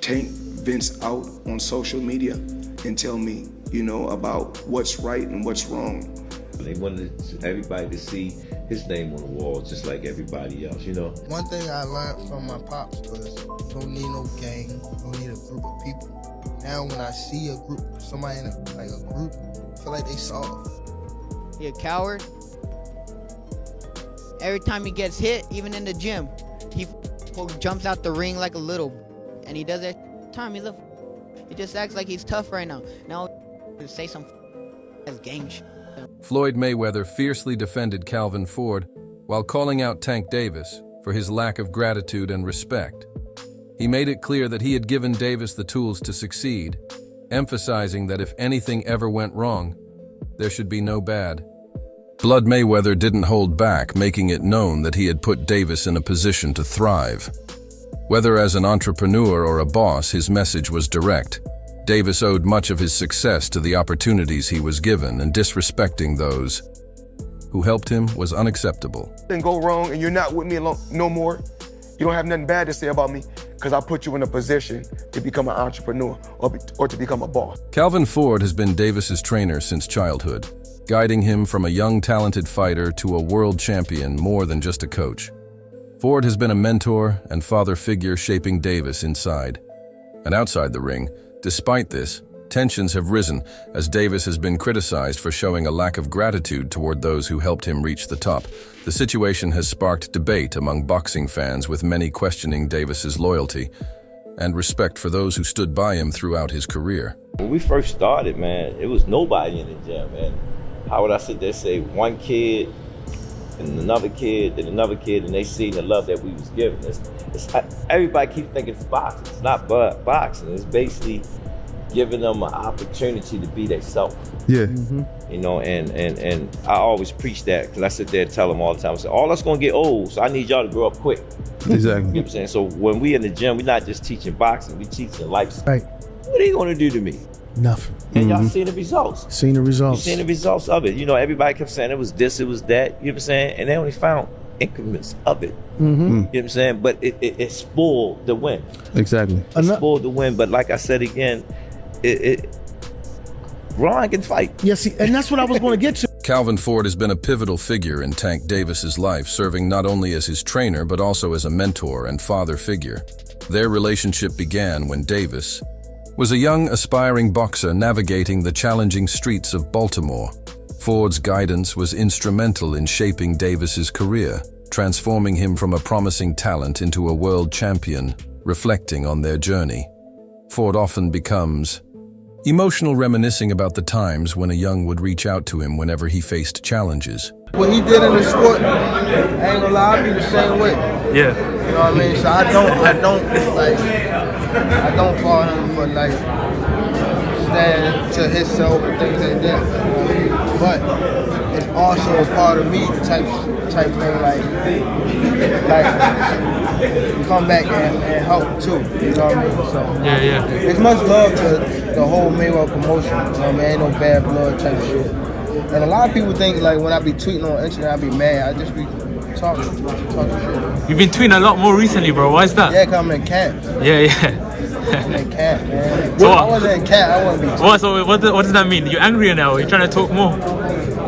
Tank vents out on social media and tell me, you know, about what's right and what's wrong. They wanted everybody to see his name on the wall just like everybody else, you know? One thing I learned from my pops was don't need no gang, don't need a group of people. Now when I see a group, somebody in a group, I feel like they soft. He a coward. Every time he gets hit, even in the gym, he jumps out the ring like a little, and he does that time. He just acts like he's tough right now. Now, to say some gang shit. Floyd Mayweather fiercely defended Calvin Ford while calling out Tank Davis for his lack of gratitude and respect. He made it clear that he had given Davis the tools to succeed, emphasizing that if anything ever went wrong, there should be no bad blood. Mayweather didn't hold back, making it known that he had put Davis in a position to thrive. Whether as an entrepreneur or a boss, his message was direct. Davis owed much of his success to the opportunities he was given, and disrespecting those who helped him was unacceptable. Then go wrong and you're not with me no more. You don't have nothing bad to say about me because I put you in a position to become an entrepreneur or to become a boss. Calvin Ford has been Davis's trainer since childhood, guiding him from a young, talented fighter to a world champion, more than just a coach. Ford has been a mentor and father figure, shaping Davis inside and outside the ring. Despite this, tensions have risen as Davis has been criticized for showing a lack of gratitude toward those who helped him reach the top. The situation has sparked debate among boxing fans, with many questioning Davis's loyalty and respect for those who stood by him throughout his career. When we first started, man, it was nobody in the gym, man. How would I sit there and say one kid and another kid and another kid, and they seen the love that we was given. Everybody keeps thinking it's boxing. It's not boxing. It's basically giving them an opportunity to be themselves. Yeah. You know, and I always preach that, because I sit there and tell them all the time, I say, all us gonna get old, so I need y'all to grow up quick. Exactly. You know what I'm saying? So when we in the gym, we're not just teaching boxing, we teaching lifestyle. Right. What are they gonna do to me? Nothing. And y'all seen the results. Seen the results. You seen the results of it. You know, everybody kept saying it was this, it was that, you know what I'm saying? And they only found increments of it. You know what I'm saying? But it spoiled the win. Exactly. It spoiled the win, but like I said again, Ron can fight. Yeah, see, and that's what I was going to get to. Calvin Ford has been a pivotal figure in Tank Davis's life, serving not only as his trainer but also as a mentor and father figure. Their relationship began when Davis was a young, aspiring boxer navigating the challenging streets of Baltimore. Ford's guidance was instrumental in shaping Davis's career, transforming him from a promising talent into a world champion. Reflecting on their journey, Ford often becomes emotional, reminiscing about the times when a young would reach out to him whenever he faced challenges. What he did in the sport, I ain't gonna lie, I be the same way. Yeah. You know what I mean? So I don't follow him for like stand to himself and things like that. You know what I mean? But it's also a part of me type thing, like come back and help too. You know what I mean? So Yeah. it's much love to the whole Mayweather promotion. You know what I mean? Ain't no bad blood type shit. And a lot of people think like when I be tweeting on the internet, I be mad. I just be talking shit. You've been tweeting a lot more recently, bro. Why is that? Yeah, 'cause I'm in camp. Yeah. I'm in camp, man. So I wasn't in camp, I wouldn't be tweeting. What does that mean? You're angrier now? You're trying to talk more?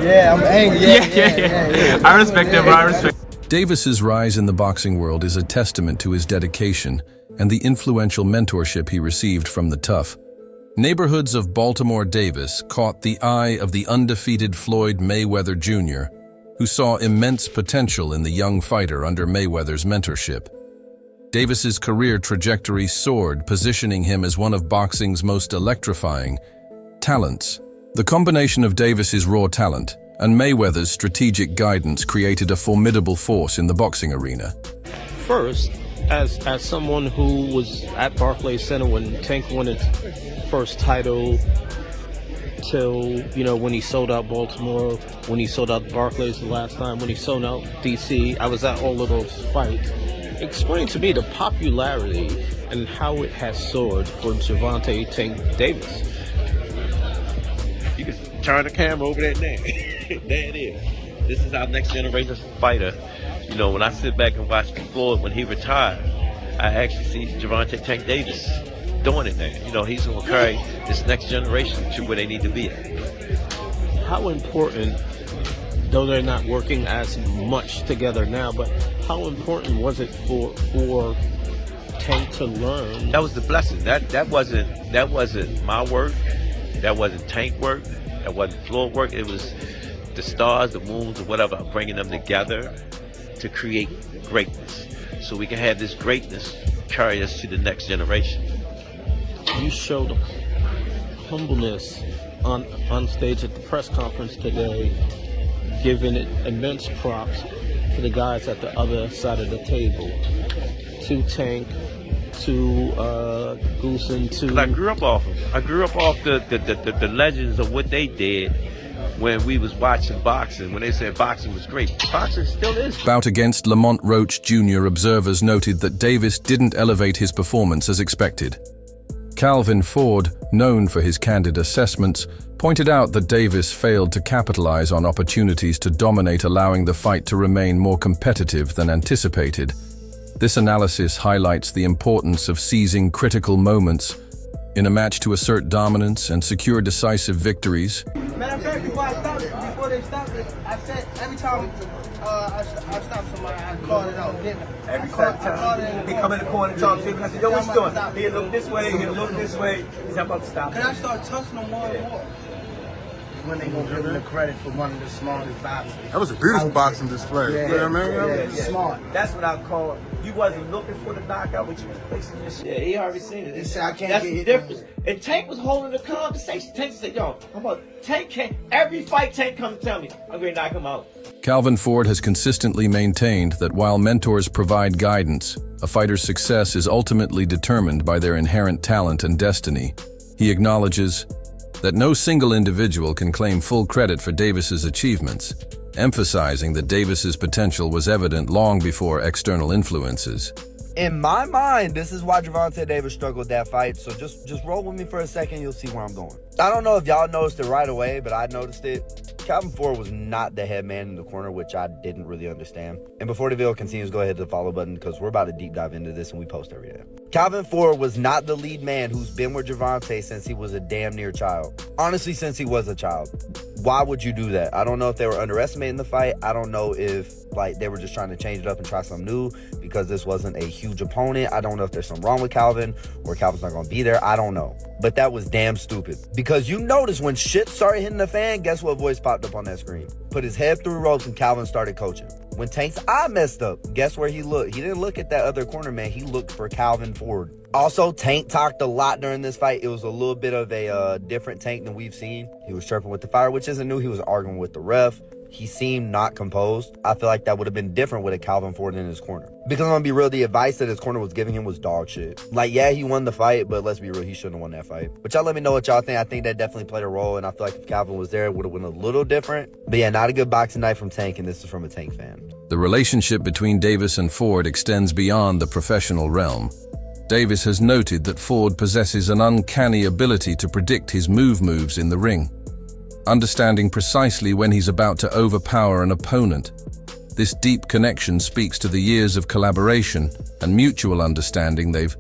Yeah, I'm angry. Yeah. I respect it, bro. I respect. Davis's rise in the boxing world is a testament to his dedication and the influential mentorship he received from the tough neighborhoods of Baltimore. Davis caught the eye of the undefeated Floyd Mayweather Jr., who saw immense potential in the young fighter under Mayweather's mentorship. Davis's career trajectory soared, positioning him as one of boxing's most electrifying talents. The combination of Davis's raw talent and Mayweather's strategic guidance created a formidable force in the boxing arena. First, as someone who was at Barclays Center when Tank won his first title, till, you know, when he sold out Baltimore, when he sold out Barclays the last time, when he sold out DC, I was at all of those fights. Explain to me the popularity and how it has soared for Gervonta Tank Davis. You can turn the camera over there now. There it is. This is our next generation fighter. You know, when I sit back and watch Floyd when he retired, I actually see Gervonta Tank Davis doing it now. You know, he's going to carry this next generation to where they need to be at. How important, though they're not working as much together now, but how important was it for Tank to learn? That was the blessing. That wasn't my work. That wasn't Tank work. That wasn't Floyd work. It was the stars, the moons, or whatever, bringing them together to create greatness. So we can have this greatness carry us to the next generation. You showed humbleness on stage at the press conference today, giving it immense props to the guys at the other side of the table, to Tank, to Goosen, to... I grew up off them. I grew up off the legends of what they did when we was watching boxing, when they said boxing was great. Boxing still is. Bout against Lamont Roach Jr. observers noted that Davis didn't elevate his performance as expected. Calvin Ford, known for his candid assessments, pointed out that Davis failed to capitalize on opportunities to dominate, allowing the fight to remain more competitive than anticipated. This analysis highlights the importance of seizing critical moments in a match to assert dominance and secure decisive victories. Matter of fact, before they stopped it, I said every time I stopped somebody, I called it out. Every time he come in the corner and talk to him, I said, yo, what you doing? He'll look this way, he'll look this way. He's about to stop. Can I start touching them more and more? When they gonna give him the credit for one of the smartest boxers. That was a beautiful boxing display. Yeah, You know what I mean? yeah. Smart. That's what I call it. You wasn't looking for the knockout, but you was placing this shit. Yeah, he already seen it. He said, I can't That's get the hit. difference. And Tank was holding the conversation. Tank said, yo, how about Tank can't, every fight Tank come tell me, I'm going to knock him out. Calvin Ford has consistently maintained that while mentors provide guidance, a fighter's success is ultimately determined by their inherent talent and destiny. He acknowledges that no single individual can claim full credit for Davis's achievements, emphasizing that Davis's potential was evident long before external influences. In my mind, this is why Gervonta Davis struggled that fight, so just roll with me for a second, you'll see where I'm going. I don't know if y'all noticed it right away, but I noticed it. Calvin Ford was not the head man in the corner, which I didn't really understand. And before the video continues, go ahead to the follow button because we're about to deep dive into this and we post every day. Calvin Ford was not the lead man who's been with Gervonta since he was a damn near child. Honestly, since he was a child. Why would you do that? I don't know if they were underestimating the fight. I don't know if they were just trying to change it up and try something new because this wasn't a huge opponent. I don't know if there's something wrong with Calvin or Calvin's not going to be there. I don't know. But that was damn stupid. Because you notice when shit started hitting the fan, guess what voice popped up on that screen? Put his head through ropes and Calvin started coaching. When Tank's eye messed up, guess where he looked? He didn't look at that other corner man. He looked for Calvin Ford. Also, Tank talked a lot during this fight. It was a little bit of a different Tank than we've seen. He was chirping with the fire, which isn't new. He was arguing with the ref. He seemed not composed. I feel like that would have been different with a Calvin Ford in his corner. Because I'm going to be real, the advice that his corner was giving him was dog shit. Yeah, he won the fight, but let's be real, he shouldn't have won that fight. But y'all let me know what y'all think. I think that definitely played a role, and I feel like if Calvin was there, it would have been a little different. But yeah, not a good boxing night from Tank, and this is from a Tank fan. The relationship between Davis and Ford extends beyond the professional realm. Davis has noted that Ford possesses an uncanny ability to predict his moves in the ring, understanding precisely when he's about to overpower an opponent. This deep connection speaks to the years of collaboration and mutual understanding they've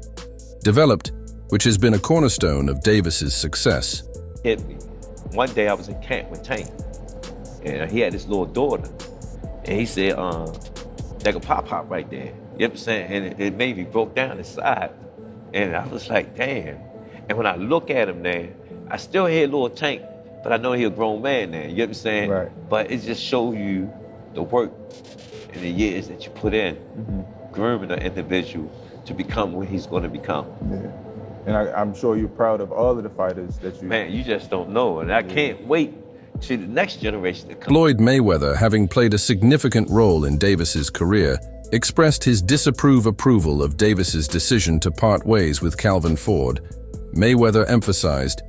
developed, which has been a cornerstone of Davis's success. Hit me. One day I was in camp with Tank, and he had this little daughter, and he said, "That could pop right there." You know what I'm saying? And it made me broke down inside, and I was like, "Damn!" And when I look at him now, I still hear little Tank, but I know he's a grown man now. You know what I'm saying? Right. But it just shows you the work and the years that you put in, grooming an individual to become what he's going to become. Yeah. And I'm sure you're proud of all of the fighters that you... Man, you just don't know. And I can't wait to the next generation to come. Floyd Mayweather, having played a significant role in Davis's career, expressed his approval of Davis's decision to part ways with Calvin Ford. Mayweather emphasized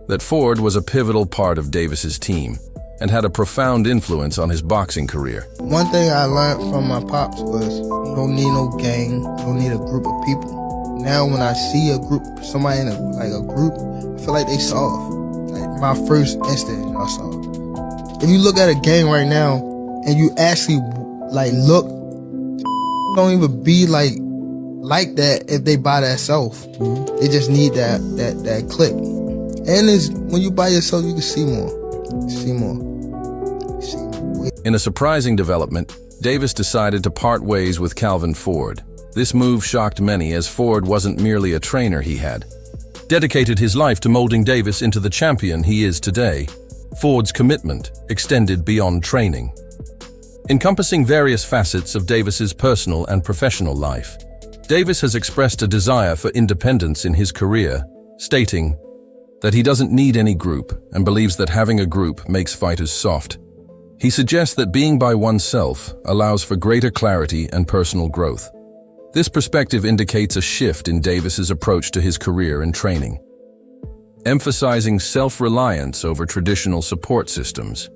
that Ford was a pivotal part of Davis's team and had a profound influence on his boxing career. One thing I learned from my pops was you don't need no gang, you don't need a group of people. Now when I see a group, somebody in a group, I feel like they soft. Like my first instinct, I saw. If you look at a gang right now and you actually look, don't even be like that if they by themselves. They just need that click. And it's, when you by yourself, you can see more. In a surprising development, Davis decided to part ways with Calvin Ford. This move shocked many, as Ford wasn't merely a trainer he had dedicated his life to molding Davis into the champion he is today. Ford's commitment extended beyond training, encompassing various facets of Davis's personal and professional life. Davis has expressed a desire for independence in his career, stating that he doesn't need any group and believes that having a group makes fighters soft. He suggests that being by oneself allows for greater clarity and personal growth. This perspective indicates a shift in Davis's approach to his career and training, emphasizing self-reliance over traditional support systems.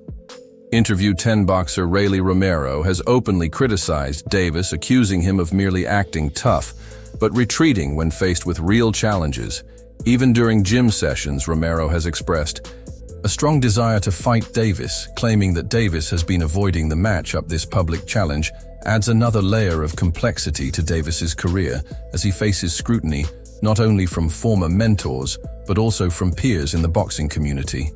Interview 10 boxer Rayleigh Romero has openly criticized Davis, accusing him of merely acting tough, but retreating when faced with real challenges. Even during gym sessions, Romero has expressed a strong desire to fight Davis, claiming that Davis has been avoiding the matchup. This public challenge adds another layer of complexity to Davis's career as he faces scrutiny not only from former mentors, but also from peers in the boxing community.